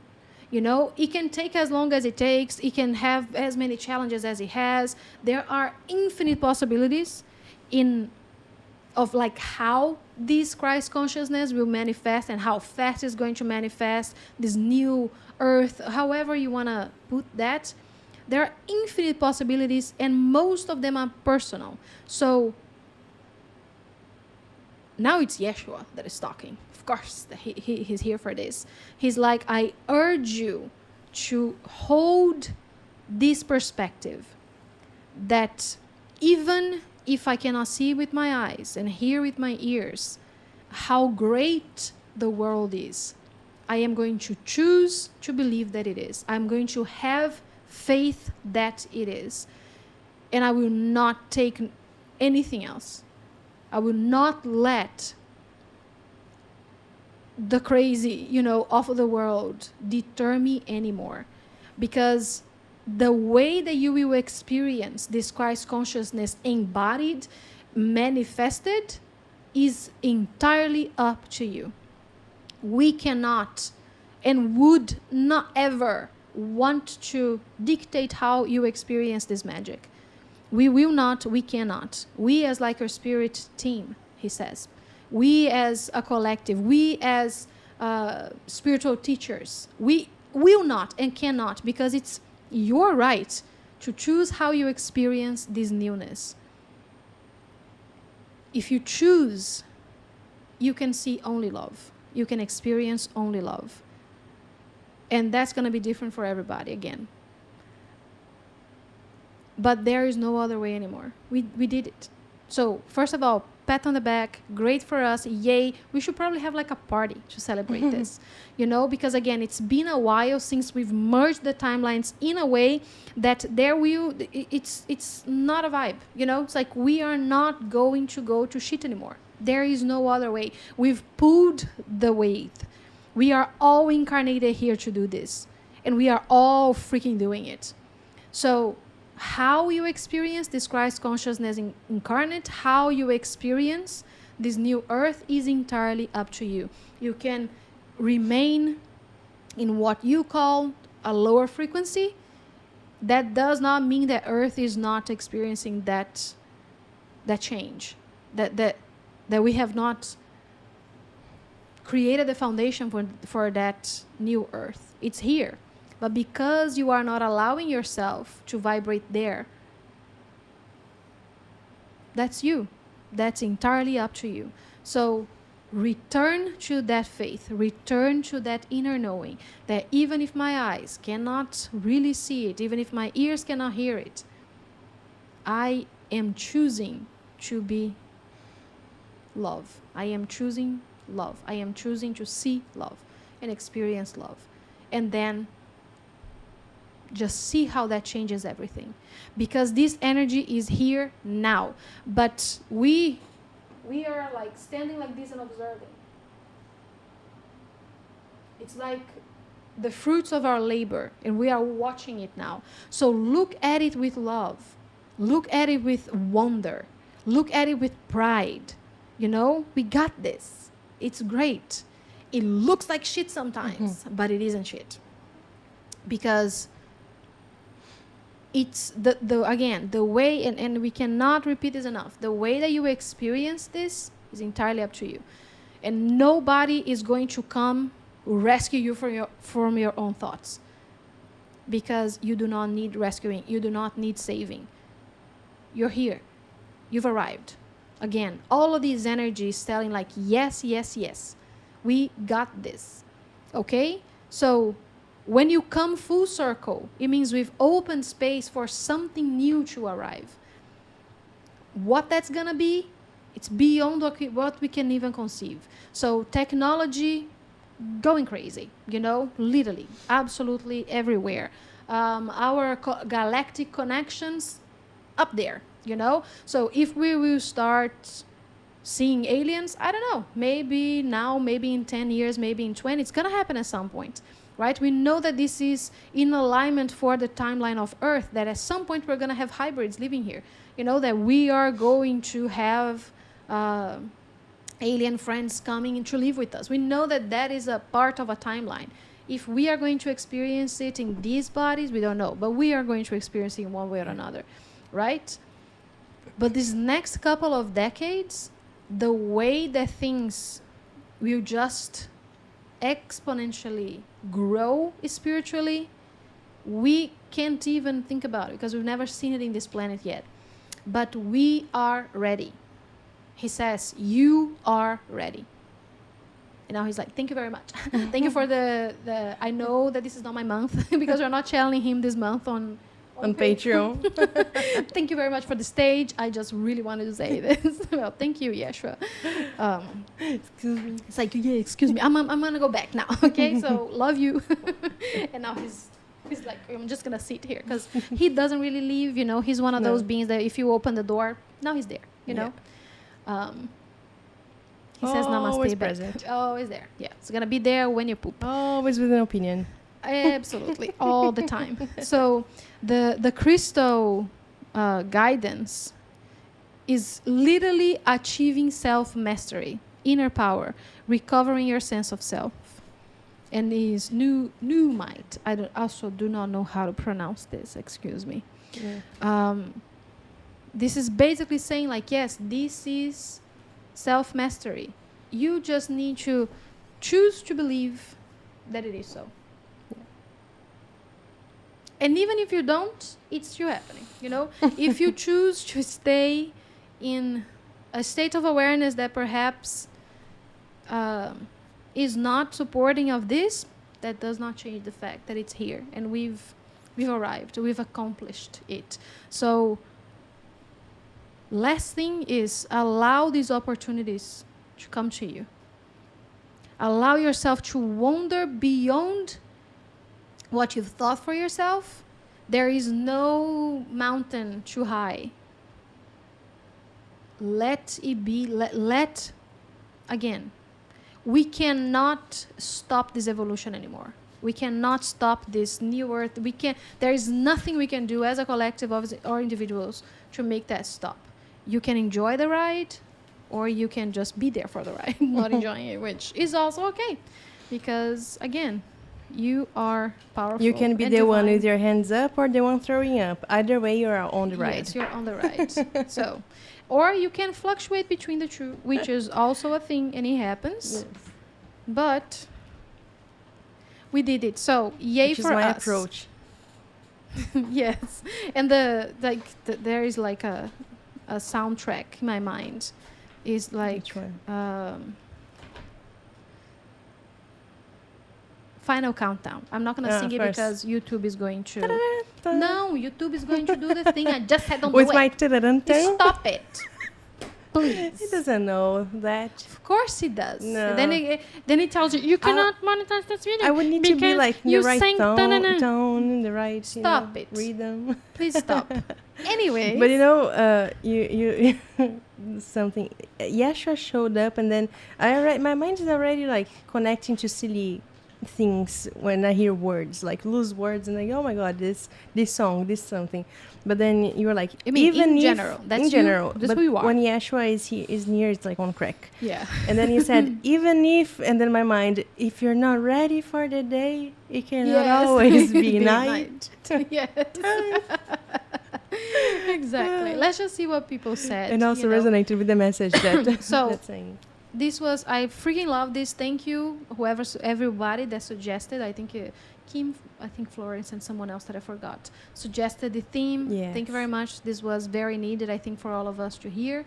It can take as long as it takes. It can have as many challenges as it has. There are infinite possibilities of like how this Christ consciousness will manifest and how fast it's going to manifest, this new earth, however you want to put that. There are infinite possibilities, and most of them are personal. So now it's Yeshua that is talking. Of course, he's here for this. He's like, I urge you to hold this perspective that even if I cannot see with my eyes and hear with my ears how great the world is, I am going to choose to believe that it is. I'm going to have faith that it is. And I will not take anything else. I will not let the crazy, of the world deter me anymore. Because the way that you will experience this Christ consciousness embodied, manifested, is entirely up to you. We cannot and would not ever want to dictate how you experience this magic. We will not, we cannot. We as like our spirit team, he says. We as a collective, we as spiritual teachers, we will not and cannot, because it's your right to choose how you experience this newness. If you choose, you can see only love. You can experience only love. And that's going to be different for everybody again. But there is no other way anymore. We did it. So, first of all, pat on the back, great for us, yay. We should probably have like a party to celebrate this, because again, it's been a while since we've merged the timelines in a way that it's not a vibe, It's like we are not going to go to shit anymore. There is no other way. We've pulled the weight. We are all incarnated here to do this. And we are all freaking doing it. So how you experience this Christ consciousness incarnate, how you experience this new earth is entirely up to you. You can remain in what you call a lower frequency. That does not mean that earth is not experiencing that change. That we have not created the foundation for that new earth. It's here. But because you are not allowing yourself to vibrate there, that's you. That's entirely up to you. So return to that faith. Return to that inner knowing that even if my eyes cannot really see it, even if my ears cannot hear it, I am choosing to be love. I am choosing love. I am choosing to see love and experience love. And then just see how that changes everything. Because this energy is here now. But we We are like standing like this and observing. It's like the fruits of our labor, and we are watching it now. So look at it with love. Look at it with wonder. Look at it with pride. You know, we got this. It's great. It looks like shit sometimes, but it isn't shit. Because it's the way, and we cannot repeat this enough, the way that you experience this is entirely up to you. And nobody is going to come rescue you from your own thoughts, because you do not need rescuing, you do not need saving. You're here, you've arrived. Again, all of these energies telling like, yes, yes, yes, we got this. Okay, so when you come full circle, it means we've opened space for something new to arrive. What that's gonna be, it's beyond what we can even conceive. So technology going crazy, you know, literally, absolutely everywhere. Our galactic connections up there, you know. So if we will start seeing aliens, I don't know, maybe now, maybe in 10 years, maybe in 20, it's gonna happen at some point, right? We know that this is in alignment for the timeline of Earth, that at some point we're gonna have hybrids living here, you know, that we are going to have alien friends coming to live with us. We know that that is a part of a timeline. If we are going to experience it in these bodies, we don't know, but we are going to experience it in one way or another, right? But these next couple of decades, the way that things will just exponentially grow spiritually, we can't even think about it because we've never seen it in this planet yet. But we are ready. He says, you are ready. And now he's like, thank you very much. Thank you for the I know that this is not my month because we're not channeling him this month on Patreon. Thank you very much for the stage. I just really wanted to say this. Well, thank you, Yeshua. Excuse me. It's like, yeah, excuse me. I'm going to go back now. Okay, so love you. And now he's like, I'm just going to sit here because he doesn't really leave. You know, he's one of those beings that if you open the door, now he's there, you know. He says namaste. Always present. Always there. Yeah, it's going to be there when you poop. Always with an opinion. Absolutely, all the time. So the crystal guidance is literally achieving self-mastery, inner power, recovering your sense of self. And is new might. I also do not know how to pronounce this, excuse me. Yeah. This is basically saying like, yes, this is self-mastery. You just need to choose to believe that it is so. And even if you don't, it's still happening, you know? If you choose to stay in a state of awareness that perhaps is not supporting of this, that does not change the fact that it's here. And we've arrived. We've accomplished it. So last thing is allow these opportunities to come to you. Allow yourself to wander beyond what you've thought for yourself. There is no mountain too high. Let it be. Let again, we cannot stop this evolution anymore. We cannot stop this new earth. There is nothing we can do as a collective or individuals to make that stop. You can enjoy the ride, or you can just be there for the ride, not enjoying it, which is also okay. Because again, you are powerful. You can be the one with your hands up or the one throwing up. Either way, you're on the ride. Yes, you're on the ride. So, or you can fluctuate between the two, which is also a thing, and it happens. Yes. But we did it. So, yay for us. Which is my approach. Yes, and there is like a soundtrack in my mind. Is like. Which one? Final countdown. I'm not gonna sing it because YouTube is going to. No, YouTube is going to do the thing. I just said don't with do my it. Stop it. Please. He doesn't know that. Of course he does. No. Then he tells you, you cannot monetize this video. I would need to be because like the you right sang tone, the right Stop it. rhythm. Please stop. Anyway. But you something. Yashua showed up, and then my mind is already like connecting to silly things when I hear words, like loose words, and like, oh my god, this song, this something. But then you were like, I mean, even in if, general. That's in you, general, that's but who you are. when Yeshua is near, it's like on crack. Yeah. And then you said, even if, and then my mind, if you're not ready for the day, it cannot always be night. Yes. Exactly. Let's just see what people said. And also resonated with the message that So, that's saying. This was, I freaking love this. Thank you, everybody that suggested. I think Kim, I think Florence and someone else that I forgot suggested the theme. Yes. Thank you very much. This was very needed, I think, for all of us to hear.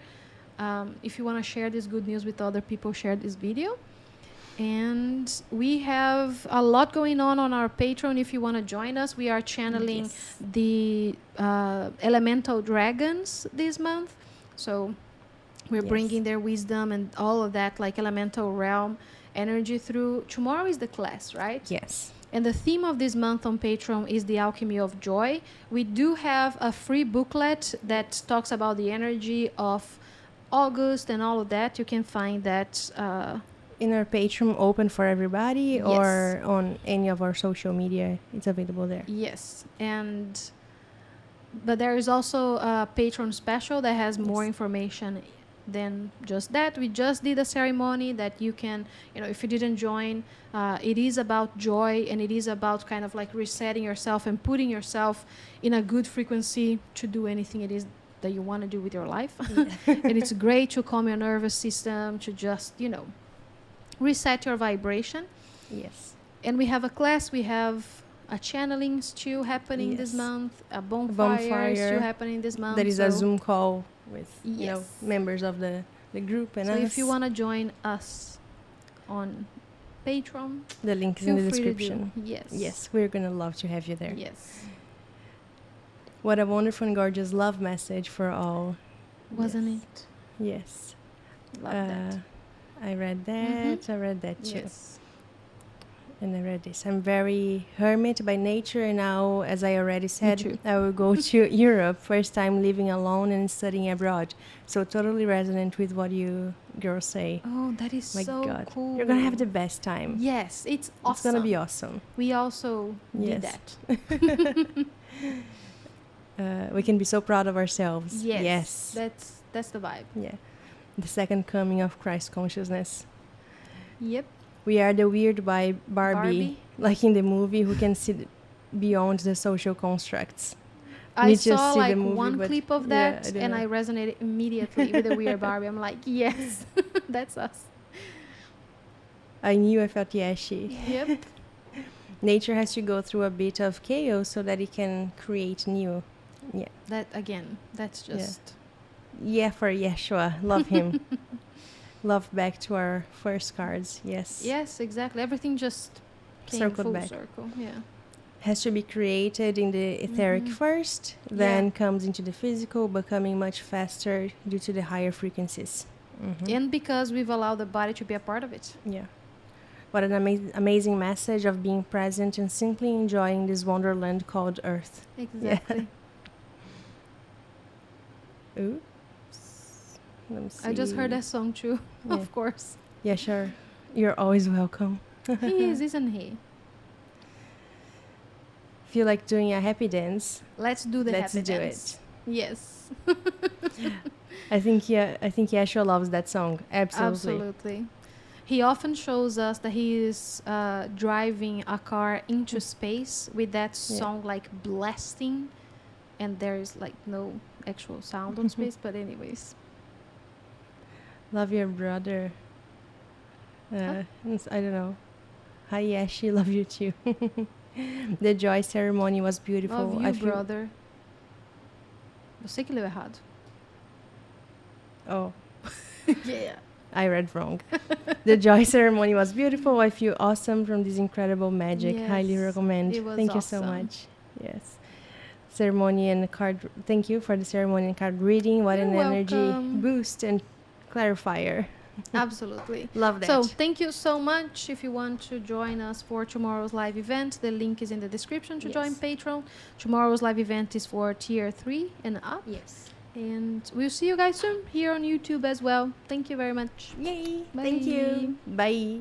If you want to share this good news with other people, share this video. And we have a lot going on our Patreon. If you want to join us, we are channeling the elemental dragons this month. So we're bringing their wisdom and all of that, like elemental realm energy through. Tomorrow is the class, right? Yes. And the theme of this month on Patreon is the alchemy of joy. We do have a free booklet that talks about the energy of August and all of that. You can find that in our Patreon, open for everybody, or on any of our social media. It's available there. Yes. But there is also a Patreon special that has more information than just that. We just did a ceremony that you can, if you didn't join, it is about joy, and it is about kind of like resetting yourself and putting yourself in a good frequency to do anything it is that you want to do with your life. And it's great to calm your nervous system, to just, reset your vibration. Yes. And we have a class, we have a channeling still happening this month, a bonfire still happening this month. There is a Zoom call with members of the group and us. So if you want to join us on Patreon, the link is in the description. Yes, we're gonna love to have you there. Yes. What a wonderful and gorgeous love message for all. Wasn't it? Yes. Love that. I read that. I read that too. Yes. And I read this. I'm very hermit by nature, and now, as I already said, I will go to Europe. First time living alone and studying abroad. So totally resonant with what you girls say. Oh, that is so God. cool. You're going to have the best time. Yes, it's awesome. It's going to be awesome. We also did that. We can be so proud of ourselves. Yes. That's the vibe. Yeah. The second coming of Christ consciousness. Yep. We are the weird Barbie, like in the movie, who can see beyond the social constructs. I saw like one clip of that, and I resonated immediately with the weird Barbie. I'm like, yes, that's us. I knew I felt Yashi. Yep. Nature has to go through a bit of chaos so that it can create new. Yeah. That again, that's just... Yeah, for Yeshua. Love him. Love back to our first cards. Yes. Yes, exactly. Everything just came circled full back. circle. Yeah. Has to be created in the etheric first, then comes into the physical, becoming much faster due to the higher frequencies. And because we've allowed the body to be a part of it. Yeah. What an amazing message of being present and simply enjoying this wonderland called Earth. Exactly. Yeah. Oops. Let me see. I just heard that song too, of course. Yeah, sure. You're always welcome. He is, isn't he? Feel like doing a happy dance? Let's do the happy dance. Let's do it. Yes. I think Yeshua loves that song. Absolutely. He often shows us that he is driving a car into space with that song like blasting, and there is like no actual sound on space, but anyways. Love your brother. I don't know. Hi, Yashi. Love you too. The joy ceremony was beautiful. Love you, brother. Você que leu errado. Oh. Yeah. I read wrong. The joy ceremony was beautiful. I feel awesome from this incredible magic. Yes, highly recommend. it was Thank you so much. Yes. Ceremony and card. Thank you for the ceremony and card reading. What You're an energy welcome. boost, and clarifier. Absolutely. Love that. So thank you so much. If you want to join us for tomorrow's live event, the link is in the description to join Yes. Patreon. Tomorrow's live event is for tier 3 and up. Yes. And we'll see you guys soon here on YouTube as well. Thank you very much. Yay. Bye. Thank you. Bye.